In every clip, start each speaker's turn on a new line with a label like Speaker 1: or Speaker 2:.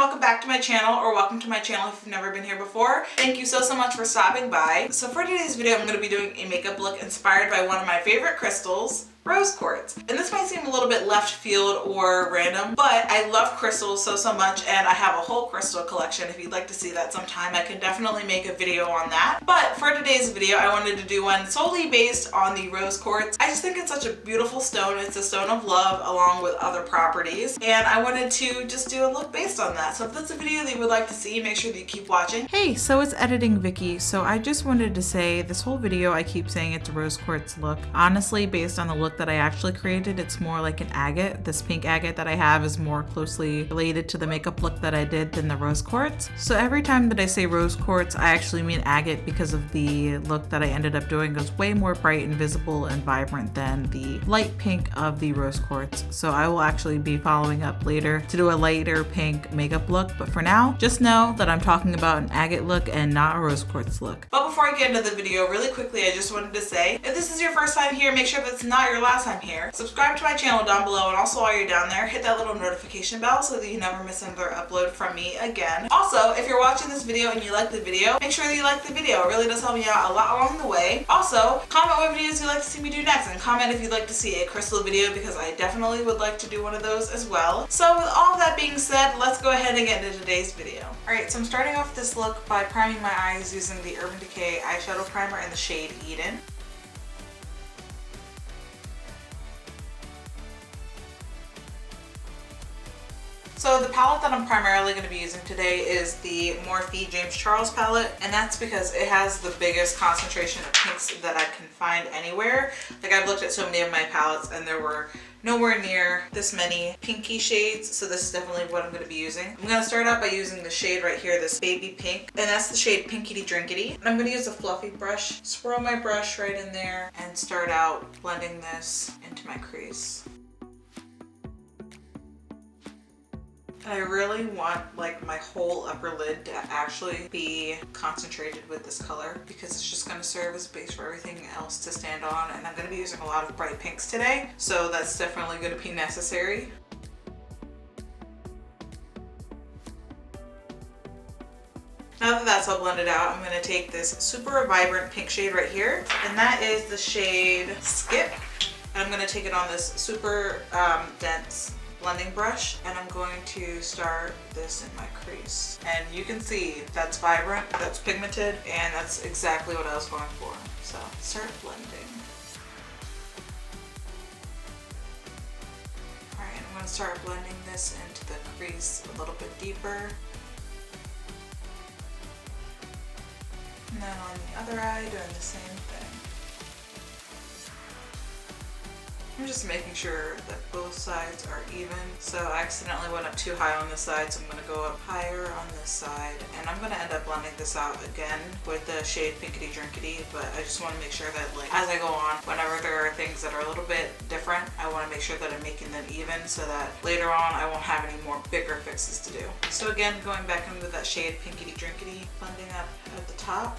Speaker 1: welcome back to my channel, or welcome to my channel if you've never been here before. Thank you so much for stopping by. So for today's video, I'm going to be doing a makeup look inspired by one of my favorite crystals, Rose Quartz. And this might seem a little bit left field or random, but I love crystals so much, and I have a whole crystal collection. If you'd like to see that sometime, I can definitely make a video on that. But for today's video, I wanted to do one solely based on the Rose Quartz. I just think it's such a beautiful stone. It's a stone of love along with other properties, and I wanted to just do a look based on that. So if that's a video that you would like to see, make sure that you keep watching.
Speaker 2: Hey, so it's Editing Vicky. So I just wanted to say, this whole video I keep saying it's a Rose Quartz look. Honestly, based on the look that I actually created, it's more like an agate. This pink agate that I have is more closely related to the makeup look that I did than the Rose Quartz. So every time that I say Rose Quartz, I actually mean agate because of the look that I ended up doing. It was way more bright and visible and vibrant than the light pink of the Rose Quartz. So I will actually be following up later to do a lighter pink makeup look, but for now, just know that I'm talking about an agate look and not a Rose Quartz look.
Speaker 1: But before I get into the video, really quickly, I just wanted to say, if this is your first time here, make sure that's not your last time here. Subscribe to my channel down below, and also while you're down there, hit that little notification bell so that you never miss another upload from me again. Also, if you're watching this video and you like the video, make sure that you like the video. It really does help me out a lot along the way. Also, comment what videos you'd like to see me do next, and comment if you'd like to see a crystal video, because I definitely would like to do one of those as well. So with all that being said, let's go ahead and get into today's video. Alright, so I'm starting off this look by priming my eyes using the Urban Decay eyeshadow primer in the shade Eden. So the palette that I'm primarily going to be using today is the Morphe James Charles palette, and that's because it has the biggest concentration of pinks that I can find anywhere. Like, I've looked at so many of my palettes and there were nowhere near this many pinky shades, so this is definitely what I'm going to be using. I'm going to start out by using the shade right here, this baby pink, and that's the shade Pinkity Drinkity. And I'm going to use a fluffy brush, swirl my brush right in there, and start out blending this into my crease. I really want like my whole upper lid to actually be concentrated with this color, because it's just going to serve as a base for everything else to stand on, and I'm going to be using a lot of bright pinks today, so that's definitely going to be necessary. Now that that's all blended out, I'm going to take this super vibrant pink shade right here, and that is the shade Skip, and I'm going to take it on this super dense blending brush, and I'm going to start this in my crease. And you can see that's vibrant, that's pigmented, and that's exactly what I was going for. So start blending. Alright, I'm going to start blending this into the crease a little bit deeper. And then on the other eye, doing the same thing. I'm just making sure that both sides are even. So I accidentally went up too high on this side, so I'm going to go up higher on this side. And I'm going to end up blending this out again with the shade Pinkity Drinkity, but I just want to make sure that, like, as I go on, whenever there are things that are a little bit different, I want to make sure that I'm making them even, so that later on I won't have any more bigger fixes to do. So again, going back in with that shade Pinkity Drinkity, blending up at the top.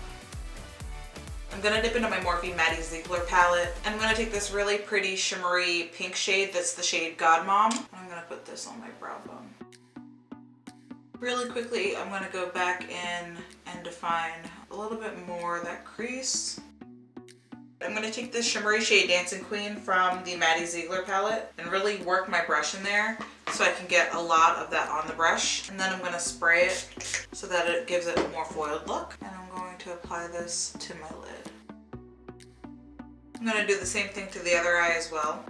Speaker 1: I'm going to dip into my Morphe Maddie Ziegler palette, and I'm going to take this really pretty shimmery pink shade that's the shade God Mom, and I'm going to put this on my brow bone. Really quickly, I'm going to go back in and define a little bit more of that crease. I'm going to take this shimmery shade Dancing Queen from the Maddie Ziegler palette and really work my brush in there so I can get a lot of that on the brush. And then I'm going to spray it so that it gives it a more foiled look. And I'm going to apply this to my lid. I'm going to do the same thing to the other eye as well.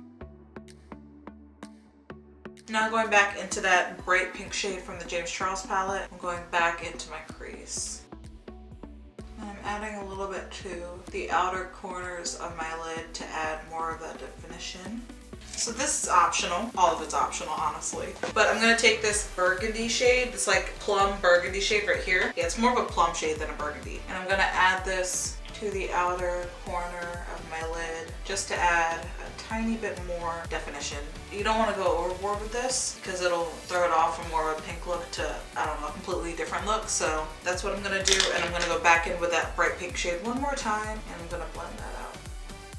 Speaker 1: Now going back into that bright pink shade from the James Charles palette, I'm going back into my crease. I'm adding a little bit to the outer corners of my lid to add more of that definition. So this is optional. All of it's optional, honestly. But I'm going to take this burgundy shade, this like plum burgundy shade right here. Yeah, it's more of a plum shade than a burgundy. And I'm going to add this to the outer corner of my lid just to add a tiny bit more definition. You don't want to go overboard with this because it'll throw it off from more of a pink look to, I don't know, a completely different look. So that's what I'm going to do, and I'm going to go back in with that bright pink shade one more time, and I'm going to blend that out.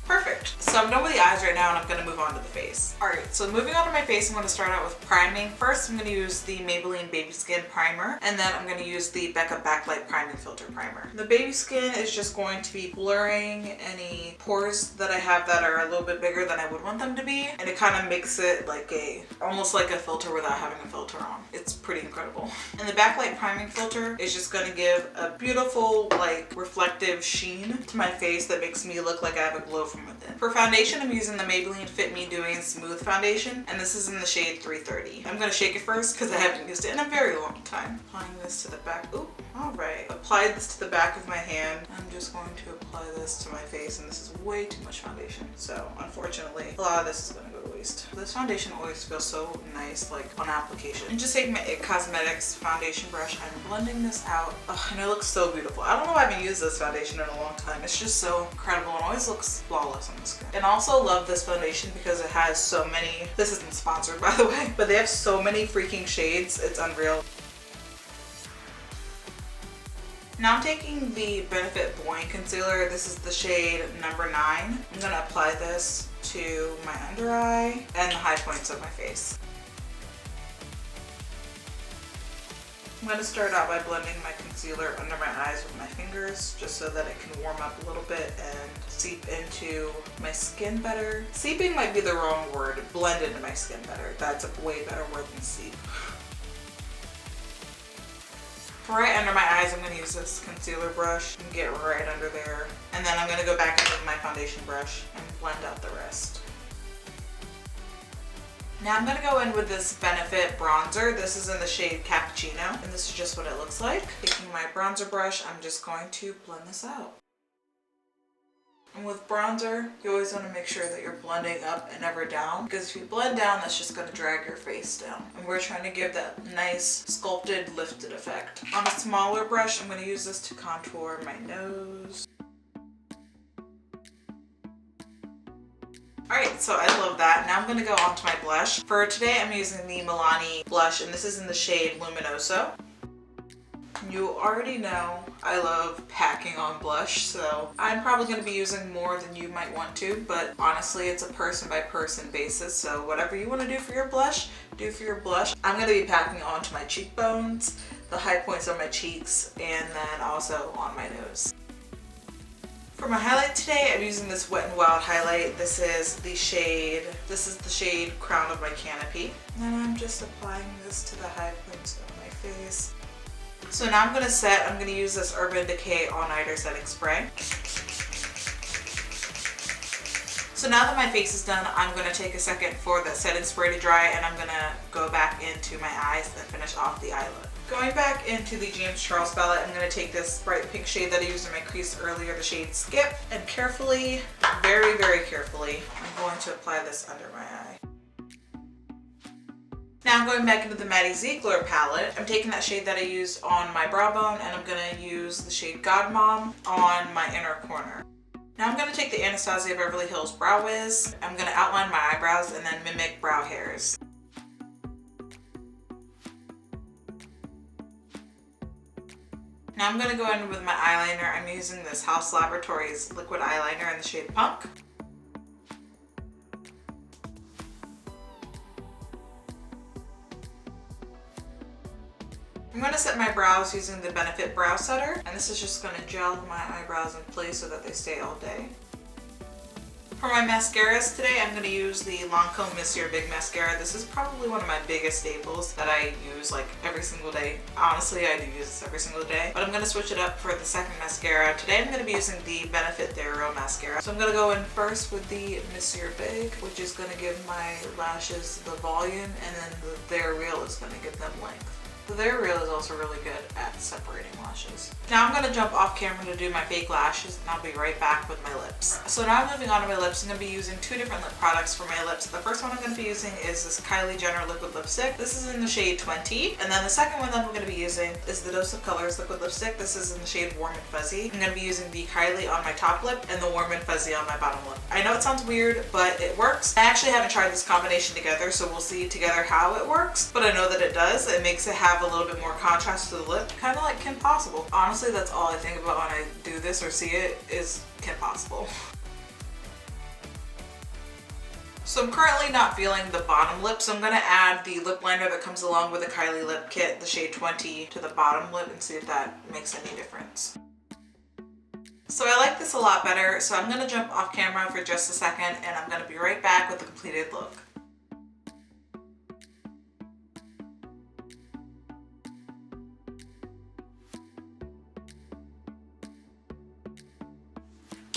Speaker 1: Perfect. So I'm done with the eyes right now and I'm gonna move on to the face. Alright, so moving on to my face, I'm gonna start out with priming. First, I'm gonna use the Maybelline Baby Skin Primer, and then I'm gonna use the Becca Backlight Priming Filter Primer. The Baby Skin is just going to be blurring any pores that I have that are a little bit bigger than I would want them to be, and it kind of makes it like almost like a filter without having a filter on. It's pretty incredible. And the Backlight Priming Filter is just gonna give a beautiful, like, reflective sheen to my face that makes me look like I have a glow from within. For foundation, I'm using the Maybelline Fit Me Doing Smooth Foundation, and this is in the shade 330. I'm gonna shake it first because I haven't used it in a very long time. Applying this to the back. Ooh, all right. Applied this to the back of my hand. I'm just going to apply this to my face, and this is way too much foundation. So unfortunately, a lot of this is gonna go to waste. This foundation always feels so nice, like on application. And just taking my IT Cosmetics foundation brush, I'm blending this out. Oh, and it looks so beautiful. I don't know why I haven't used this foundation in a long time. It's just so incredible and always looks flawless on the skin. And also love this foundation because it has so many, this isn't sponsored by the way, but they have so many freaking shades. It's unreal. Now I'm taking the Benefit Buoyant Concealer. This is the shade number 9. I'm gonna apply this to my under eye and the high points of my face. I'm going to start out by blending my concealer under my eyes with my fingers just so that it can warm up a little bit and seep into my skin better. Seeping might be the wrong word. Blend into my skin better. That's a way better word than seep. For right under my eyes, I'm going to use this concealer brush and get right under there. And then I'm going to go back in with my foundation brush and blend out the rest. Now I'm going to go in with this Benefit bronzer. This is in the shade Cappuccino, and this is just what it looks like. Taking my bronzer brush, I'm just going to blend this out. And with bronzer, you always want to make sure that you're blending up and never down, because if you blend down, that's just going to drag your face down. And we're trying to give that nice sculpted, lifted effect. On a smaller brush, I'm going to use this to contour my nose. Alright, so I love that. Now I'm going to go on to my blush. For today, I'm using the Milani blush, and this is in the shade Luminoso. You already know I love packing on blush, so I'm probably going to be using more than you might want to, but honestly, it's a person by person basis, so whatever you want to do for your blush, do for your blush. I'm going to be packing onto my cheekbones, the high points on my cheeks, and then also on my nose. For my highlight today, I'm using this Wet n Wild highlight. This is the shade Crown of My Canopy. And I'm just applying this to the high points of my face. So now I'm going to use this Urban Decay All Nighter Setting Spray. So now that my face is done, I'm going to take a second for the setting spray to dry, and I'm going to go back into my eyes and finish off the eye look. Going back into the James Charles palette, I'm going to take this bright pink shade that I used in my crease earlier, the shade Skip, and carefully, very, very carefully, I'm going to apply this under my eye. Now I'm going back into the Maddie Ziegler palette. I'm taking that shade that I used on my brow bone, and I'm going to use the shade God Mom on my inner corner. Now I'm going to take the Anastasia Beverly Hills Brow Wiz. I'm going to outline my eyebrows and then mimic brow hairs. Now I'm going to go in with my eyeliner. I'm using this House Laboratories liquid eyeliner in the shade Punk. I'm going to set my brows using the Benefit Brow Setter, and this is just going to gel my eyebrows in place so that they stay all day. For my mascaras today, I'm going to use the Lancome Monsieur Big Mascara. This is probably one of my biggest staples that I use like every single day. Honestly, I do use this every single day, but I'm going to switch it up for the second mascara. Today I'm going to be using the Benefit Thero Mascara. So I'm going to go in first with the Monsieur Big, which is going to give my lashes the volume, and then the Thero Real is going to give them length. The Thero Real is also really good at separating lashes. Now I'm going to jump off camera to do my fake lashes, and I'll be right back with my lips. So now I'm moving on to my lips. I'm going to be using two different lip products for my lips. The first one I'm going to be using is this Kylie Jenner liquid lipstick. This is in the shade 20. And then the second one that I'm going to be using is the Dose of Colors liquid lipstick. This is in the shade Warm and Fuzzy. I'm going to be using the Kylie on my top lip and the Warm and Fuzzy on my bottom lip. I know it sounds weird, but it works. I actually haven't tried this combination together, so we'll see together how it works. But I know that it does. It makes it have a little bit more contrast to the lip, kind of like Kim Possible. Honestly, that's all I think about when I do this or see it is Kim Possible. So I'm currently not feeling the bottom lip, so I'm gonna add the lip liner that comes along with the Kylie lip kit, the shade 20, to the bottom lip and see if that makes any difference. So I like this a lot better, so I'm gonna jump off camera for just a second and I'm gonna be right back with the completed look.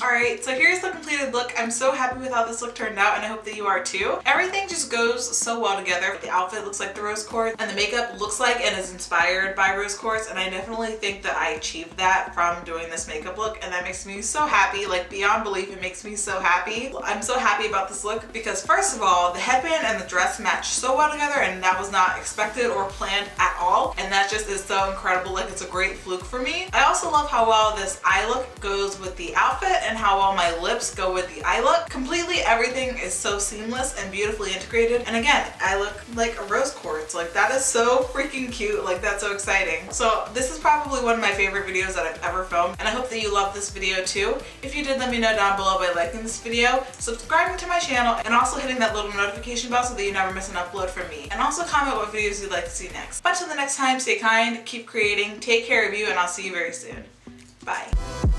Speaker 1: Alright, so here's the completed look. I'm so happy with how this look turned out and I hope that you are too. Everything just goes so well together. The outfit looks like the Rose Quartz and the makeup looks like and is inspired by Rose Quartz, and I definitely think that I achieved that from doing this makeup look, and that makes me so happy, like beyond belief. It makes me so happy. I'm so happy about this look because first of all, the headband and the dress match so well together and that was not expected or planned at all, and that just is so incredible. Like, it's a great fluke for me. I also love how well this eye look goes with the outfit and how well my lips go with the eye look. Completely everything is so seamless and beautifully integrated, and again, I look like a Rose Quartz. Like, that is so freaking cute. Like, that's so exciting. So this is probably one of my favorite videos that I've ever filmed, and I hope that you love this video too. If you did, let me know down below by liking this video, subscribing to my channel, and also hitting that little notification bell so that you never miss an upload from me. And also comment what videos you'd like to see next. But until the next time, stay kind, keep creating, take care of you, and I'll see you very soon. Bye.